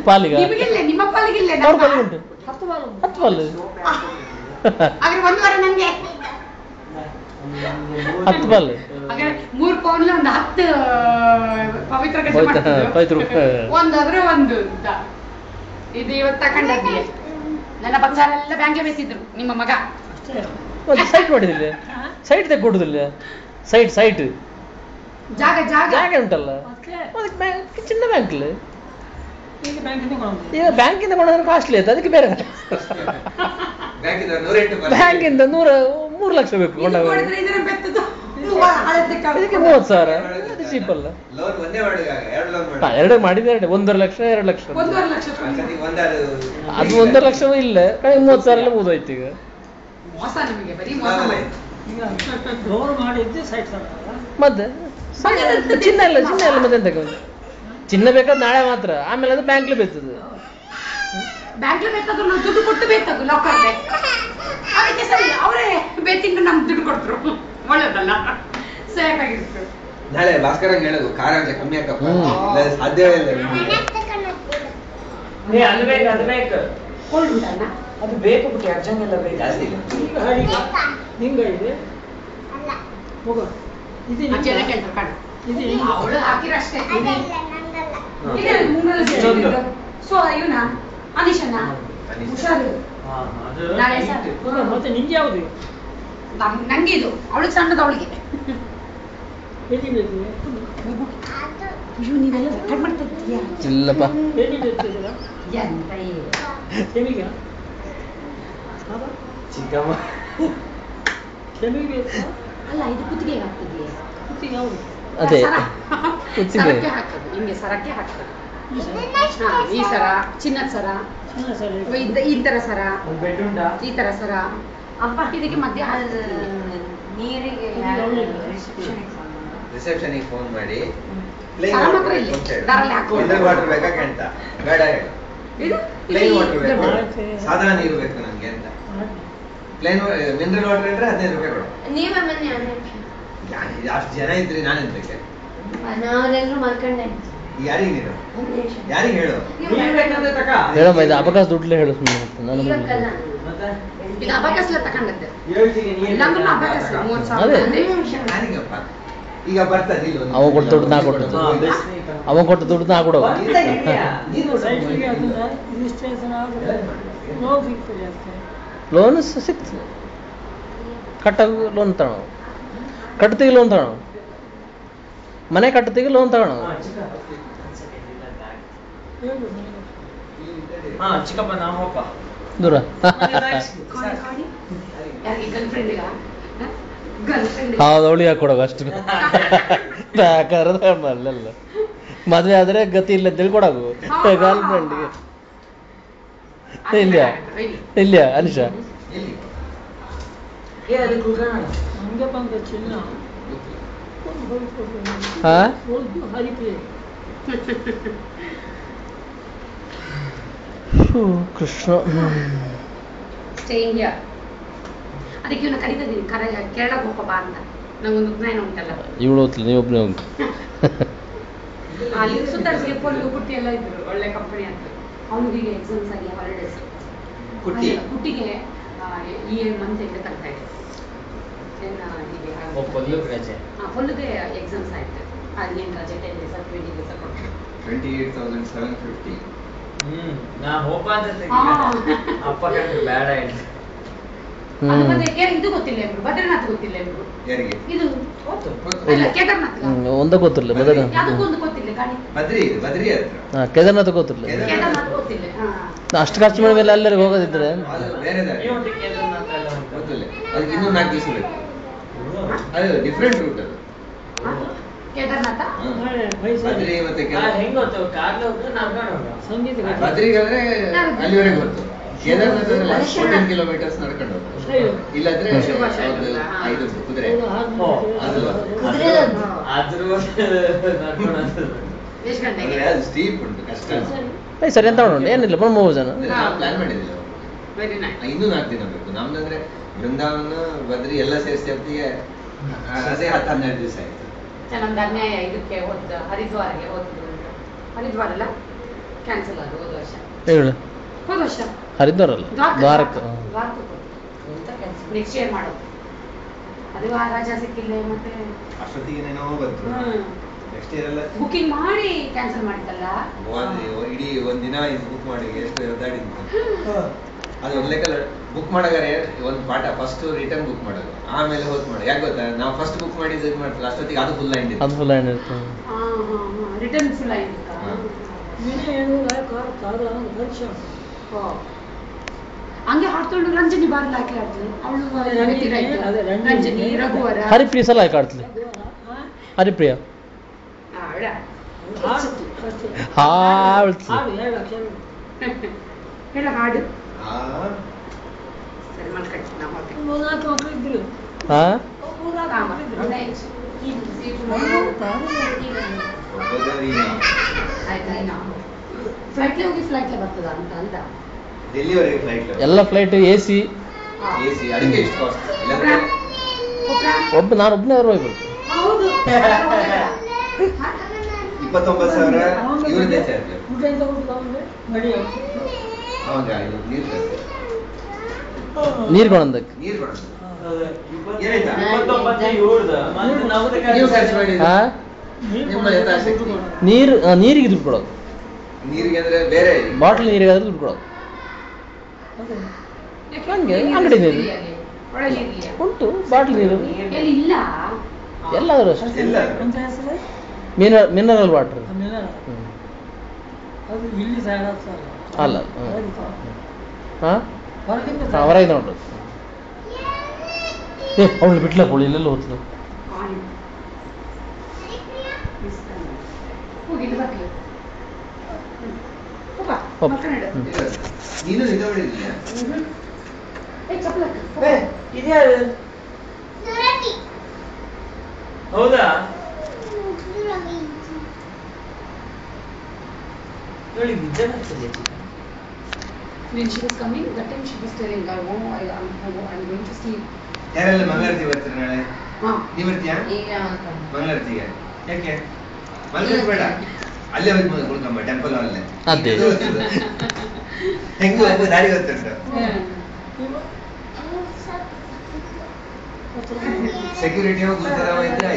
ಪಾಲಿಗೆ ನಿಮ್ಮ ಪಾಲಿಗಿಲ್ಲ ಅವ್ರ ಪಾಲಿಗೆ ಉಂಟು 10 ಪಾಲು 10 ಪಾಲು 3 ಪೌಂಡ್ ಒಂದು 10 ಪವಿತ್ರ ಒಂದಾದ್ರೆ ಒಂದು ಇದು ಇವತ್ತು ತಕೊಂಡದ್ದಿ. ನನ್ನ ಬಂಗಾರ ಎಲ್ಲ ಬ್ಯಾಂಕ್ಗೆ ಬೇಸಿದ್ರು ನಿಮ್ಮ ಮಗ. ಸೈಟ್ ಮಾಡಿದಿಲ್ಲ, ಸೈಟ್ ತೆಗೊಡುದಿಲ್ಲ, ಸೈಟ್ ಜಾಗ ಜಾಗ ಉಂಟಲ್ಲ, ಚಿನ್ನ ಬ್ಯಾಂಕ್. ಈಗ ಬ್ಯಾಂಕಿಂದ ಕೊಂಡ್ರೆ ಕಾಸ್ಟ್ಲಿ ಆಯ್ತು, ಅದಕ್ಕೆ ಬೇರೆ ಬ್ಯಾಂಕಿಂದ 3 ಲಕ್ಷ ಬೇಕು ಕೊಂಡಾಗ, ಇದಕ್ಕೆ 30,000 ಅದು ಚೀಪ್ ಅಲ್ಲ. ಎರಡು ಮಾಡಿದ್ರೆ 1.5 ಲಕ್ಷ 2 ಲಕ್ಷ, ಅದು 1.5 ಲಕ್ಷವೂ ಇಲ್ಲ, 30,000 ಎಲ್ಲ ಮುಗಿದೋಯ್ತು. ಈಗ ಮತ್ತೆ ಚಿನ್ನ ಎಲ್ಲ ಮತ್ತೆ ಎಂತ ಚಿನ್ನ ಬೇಕಾದ್ರೆ ನಾಳೆ ಮಾತ್ರ, ಆಮೇಲೆ ಅದು ಬ್ಯಾಂಕ್ಲಿ ಬೇಯ್ತದೆ. ಬ್ಯಾಂಕ್ಲಿ ಬೇಕಾದ್ರು ನಾವು ದುಡ್ಡು ಕೊಟ್ಟು ಬೇಕಾದ್ರು ಲಾಕರ್ಗೆ, ಅದಕ್ಕೆ ಸರಿ ಅವರೇ ಬೇತಿಂಗ್ ನಮ್ಗೆ ದುಡ್ಡು ಕೊಡ್ತರು, ಒಳ್ಳೇದಲ್ಲ, ಸೇಫ್ ಆಗಿರ್ತದೆ. ನಾಳೆ ಭಾಸ್ಕರ ಹೇಳೋದು ಖಾರ ಕಮ್ಮಿ ಹಾಕಪ್ಪ, ಸಾಧ್ಯವೇ ಇಲ್ಲ. ಅದು ಬೇಕು ಕೋಲ್ಡ್ ಉಂಟಲ್ಲ, ಅದು ಬೇಕು ಬಿಟ್ಟು ಅರ್ಜೆಂಟ್ ಎಲ್ಲ ಬೇಕು, ಜಾಸ್ತಿ ಇಲ್ಲ. ಅವಳು ಹಾಕಿರಷ್ಟೇ. ಸೊ ಇವನ ಅನಿಶನ ಹುಷಾರು. ಮತ್ತೆ ನಿಂಗೆ ಯಾವುದು? ನಂಗೆ ಇದು, ಅವಳಿಗೆ ಸಣ್ಣದ, ಅವಳಿಗೆ ನೀವೆಲ್ಲ ರೆಕಾರ್ಡ್ ಮಾಡ್ತಾ ಇದ್ದೀಯಾ? ಇಲ್ಲಪ್ಪ, ಎಂತ ಚಿಕ್ಕಮ್ಮ ಅಲ್ಲ, ಇದು ಕುತ್ತಿಗೆ ಹಾಕ್ತಿದ್ಯಾ? ಕುತ್ತಿಗೆ ಯಾವುದು? ಅದೇ ಸರಕ್ಕೆ ಹಾಕೋದು, ಹಿಂಗೆ ಸರಕ್ಕೆ ಹಾಕೋದು. ಈ ಸರ, ಚಿನ್ನದ ಸರ, ಈ ತರ ಸರ, ಈ ತರ ಸರ. ಅಪ್ಪ ಇದಕ್ಕೆ ಮಧ್ಯ ನೀರಿಗೆ ರಿಸೆಪ್ಷನಿಗೆ ಫೋನ್ ಮಾಡಿ ವಾಟರ್ ಬೇಕಾಗೆ ಅಂತ ಬೇಡ ಹೇಳು, ಪ್ಲೇನ್ ವಾಟರ್ ಬೇಕು, ಸಾಧಾರಣ ನೀರು ಬೇಕು ನನ್ಗೆ ಅಂತ. ಪ್ಲೇನ್ ಮಿನರಲ್ ವಾಟರ್ ಇದ್ರೆ 15 ರೂಪಾಯಿ ಕೊಡು. ಅಷ್ಟು ಜನ ಇದ್ರಿ ನಾನು ಎಂತಕ್ಕೆ? ಯಾರಿಗೆ ನೀನು ಯಾರಿಗೆ ಹೇಳು? ಹೇಳಮ್ಮ, ಇದು ಅಬಕಾಸ್ ದುಡ್ಲೇ ಹೇಳು. ಇದು ಅಬಕಾಸ್ಲ ತಗೊಂಡದ್ದು. ಯಾರಿಗಪ್ಪ ಈಗ ಬರ್ತಾನೆ ಇಲ್ಲ, ಅವ ಕೊಟ್ಟು ದುಡ್ಡು ನಾ ಕೊಟ್ಟು, ಅವ ಕೊಟ್ಟು ದುಡ್ಡು ನಾ ಕೊಡುವ. ಲೋನ್ ಸಿಕ್ತದೆ, ಕಟ್ಟಾಗ ಲೋನ್ ತಗೋಣ, ಕಟ್ತಿಗೆ ಲೋನ್ ತಗೋಣ, ಮನೆ ಕಟ್ಟತಿಗೆ ಲೋನ್ ತಗೋಣ. ಚಿಕ್ಕಪ್ಪ ನಾಮಪ್ಪ ದೂರ ಹೌದು, ಅವಳಿಗೆ ಕೊಡೋದು ಅಷ್ಟು ಅಲ್ಲೆಲ್ಲ ಮದ್ವೆ ಆದ್ರೆ ಗತಿ ಇಲ್ಲ ತಿಳ್ಕೊಡೋದು ಗರ್ಲ್ ಫ್ರೆಂಡ್ಗೆ. ಇಲ್ಯಾ ಅನಿಶಾ? ಹಾ, ಕೃಷ್ಣ. ಅದಕ್ಕೆ ಇವನು ಕರೀತಿದ್ದೀನಿ, ಕೇರಳಕ್ಕೆ ಹೋಗಪ್ಪ ಅಂತ. ನಂಗೊಂದು ಪ್ಲಾನ್ ಉಂಟಲ್ಲ. ಇವಳು ಹೋಗ್ತಿಲ್ಲ, ನೀವು ಒಬ್ಬನೇ ಹೋಗಿ. ಅಲ್ಲಿ ಸುತ್ತಾಡಿಸಿ ಪೊಲ್ಲು ಕುಟ್ಟಿ ಎಲ್ಲ ಇದ್ರು, ಒಳ್ಳೆ ಕಂಪನಿ ಅಂತ. ಅವನಿಗೆ ಎಕ್ಸಾಮ್ಸ್ ಆಗಿ ಹಾಲಿಡೇಸ್, ಕುಟ್ಟಿಗೆ ಈ ಮಂತ್ ಎಂಡ್ ತಗ್ತಾ ಇದೆ. ಫುಲ್ಗೆ ಎಕ್ಸಾಮ್ಸ್ ಆಯ್ತು, ಅದೇನು ರಜೆ 10 days 20 days ಕೊಟ್ಟು 28,750. ನಾ ಹೋಪ ಅಂತ ಅಪ್ಪ ಕಂಡ್ರೆ ಬೇಡ ಹೇಳಿ. ಇದು ಗೊತ್ತಿಲ್ಲ ಇವ್ರು, ಬದ್ರಿನಾಥ್ ಗೊತ್ತಿಲ್ಲ ಇವ್ರು. ಇದು ಕೇದಾರ್ನಾಥ್ ಒಂದ ಗೊತ್ತಿಲ್ಲ, ಯಾವುದಕ್ಕೊಂದು ಗೊತ್ತಿಲ್ಲ ಗಾಡಿ. ಕೇದಾರ್ನಾಥ್ ಗೊತ್ತಿಲ್ಲ, ಕೇದಾರ್ನಾಥ್ ಗೊತ್ತಿಲ್ಲ. ಅಷ್ಟು ಖರ್ಚು ಮಾಡಿದ ಮೇಲೆ ಎಲ್ಲರಿಗೂ ಹೋಗೋದಿದ್ರೆ ಇನ್ನೂ 4 ದಿವಸ ಬೇಕು, ಅದು ಡಿಫ್ರೆಂಟ್ ರೂಟ್. ಅದು ಕೇದಾರ್ನಾಥ ಬದ್ರಿ ಮತ್ತೆ ಸಂಗೀತ ಬದ್ರಿಗಾದ್ರೆ ಅಲ್ಲಿವರೆಗೆ ಗೊತ್ತು, ಕೇದಾರ್ನಾಥ್ 14 ಕಿಲೋಮೀಟರ್ಸ್ ನಡ್ಕೊಂಡು ಹೋಗ್ಬೋದು, ಇಲ್ಲಾಂದ್ರೆ 5 ಕುದುರೆ ಅದು ಸ್ಟೀಪ್ ಉಂಟು, ಕಷ್ಟ. ಸರಿ ಅಂತ ಮಾಡೋಣ, ಏನಿಲ್ಲ 3 ಜನ ಪ್ಲಾನ್ ಮಾಡಿದ್ದಿಲ್ಲ. ಇನ್ನೂ 4 ದಿನ ಬೇಕು ನಮ್ದಂದ್ರೆ. ಬೃಂದಾವನ ಬದ್ರಿ ಎಲ್ಲ ಸೇರಿಸಿ ಹೊತ್ತಿಗೆ ಅದೇ 10-12 ದಿವಸ ಆಯ್ತು. ನಮ್ದು ಅನ್ಯಾಯ ಇದಕ್ಕೆ ಹೋದ ಹರಿದ್ವಾರಗೆ ಹೋದ್ದು. ಹರಿದ್ವಾರ ಅಲ್ಲ ಕ್ಯಾನ್ಸಲ್ ಆದ ಹೋದ ವರ್ಷ. ಹೇಳು ಹೋದ ವರ್ಷ ಹರಿದ್ವಾರ ಅಲ್ಲ ದ್ವಾರಕ್ಕೆ. ನೆಕ್ಸ್ಟ್ ಇಯರ್ ಮಾಡೋದು. ಅದು ಆ ರಜಾ ಸಿಕ್ಕಿಲ್ಲ ಮತ್ತೆ ಅಷ್ಟೊತ್ತಿಗೆ ಏನೋ ಬಂತು. ನೆಕ್ಸ್ಟ್ ಇಯರ್ ಎಲ್ಲ ಬುಕಿಂಗ್ ಮಾಡಿ ಕ್ಯಾನ್ಸಲ್ ಮಾಡಿದ್ದಲ್ಲ. ಇಡೀ ಒಂದಿನ ಬುಕ್ ಮಾಡಿ ಎಷ್ಟು ಒದ್ದಾಡಿದ್ದು. ಅದು ಒಂದು ಲೆಕ್ಕ ಬುಕ್ ಮಾಡಗಾರೆ ಒಂದು ಪಾಠ ಫಸ್ಟ್ ರಿಟರ್ನ್ ಬುಕ್ ಮಾಡೋದು, ಆಮೇಲೆ ಹೋದ್ ಮಾಡಿ. ಯಾಕೆ ಗೊತ್ತಾ, ನಾವು ಫಸ್ಟ್ ಬುಕ್ ಮಾಡಿದ್ದು ಇದು ಮಾಡ್ತೀವಿ, ಅಷ್ಟೊತ್ತಿಗೆ ಅದು ಫುಲ್ ಆಯ್ತು. ಅದು ಫುಲ್ ಆಯ್ತು. ರಿಟರ್ನ್ ಫುಲ್ ಆಯ್ತು. ಹಂಗೆ ಹಾಡ್ಕೊಂಡು ರಂಜನಿ ಬಾರ್ಲ ಹಾಕಿ ಆಡ್ತದೆ ಅವಳು. ರಂಜನಿ ರಘುವರ ಹರಿಪ್ರಿಯ ಸಲ ಯಾಕೆ ಆಡ್ತದೆ? ಹರಿಪ್ರಿಯ ಹೇಳ ಹಾಡು ಆ, ಸರಿ ಮಲ್ಕಟ್ಟಿ ನಾವು ಒಬ್ಬದ ವೀಣಾ. ಫ್ಲೈಟ್ಲೆ ಹೋಗಿ ಫ್ಲೈಟ್ಲೆ ಬರ್ತದ ಅಂತ ಅಂದ. ಡೆಲ್ಲಿವರೆಗೆ ಫ್ಲೈಟ್ ಎಲ್ಲ ಫ್ಲೈಟ್ AC. AC ಅದಕ್ಕೆ ಇಷ್ಟು ಕಾಸ್ಟ್. ಇಲ್ಲಾಂದ್ರೆ ನಾನು ಒಬ್ಬನೇ ಹೋಗ್ಬೇಕು. ಹೌದು 29,000 ಇವ್ರದ್ದೇ ಚಾರ್ಜ್. ಅವಾಗ ಇದು ನೀರು ಕೊಡೋದಕ್ಕೆ. ನೀರು ಕೊಡೋದು ಏನಾಯ್ತಾ? 29 ಇವ್ರದ್ದು. ಮತ್ತೆ ನಮ್ದು ನೀವು ಖರ್ಚು ಮಾಡಿದ್ರೆ ನಿಮ್ಮ ಯಥಾಶಕ್ತಿ. ನೀರಿಗೆ ದುಡ್ಡು ಕೊಡೋದು. ನೀರಿಗೆ ಅಂದ್ರೆ ಬೇರೆ ಬಾಟ್ಲ್ ನೀರಿಗೆ ಆದ್ರೆ ದುಡ್ಡು ಕೊಡೋದು. ಹಂಗೆ ಅಂಗಡಿ ನೀರು ಉಂಟು, ಬಾಟ್ಲ್ ನೀರು ಎಲ್ಲಿ ಇಲ್ಲ ಎಲ್ಲಾದ್ರೂ ಅಷ್ಟೇ. ಇಲ್ಲ ಮಿನರಲ್ ವಾಟರ್ ಅಲ್ಲ. ಹೊರಗಿಂದ ನೋಡ್ರಿ. ಅವಳು ಬಿಟ್ಲ ಕೋಳಿ ಇಲ್ಲೆಲ್ಲ ಹೋಗ್ತದೆ. ನೀನು ನಿಜ ಹೊಡಿದ್ಯಾ? ಹೌದಾ? ನೋಡಿ ನಿಜ ಆಗ್ತದೆ. When she was coming, that time she was telling, I'm going to see. ಯಾರೆಲ್ಲ ಮಂಗಳಾರತಿ ಬರ್ತೀರ ನಾಳೆ? ಹಾ. ನೀವ್ ಬರ್ತೀಯಾ ಈಗ ಮಂಗಳಾರತಿಗೆ? ಯಾಕೆ ಮಂಗಳಾರತಿ ಬೇಡ, ಅಲ್ಲೇ ಹೋಗಿ ಕುಳ್ಕೊಂಬ ಟೆಂಪಲ್ ಅಲ್ಲೇ. ಅದೇ ಹೆಂಗು ಒಬ್ಬ ದಾರಿ ಗೊತ್ತುಂಟು. ಸೆಕ್ಯೂರಿಟಿ ಹೋಗಿ ಕೂತಾರ ಇದ್ರೆ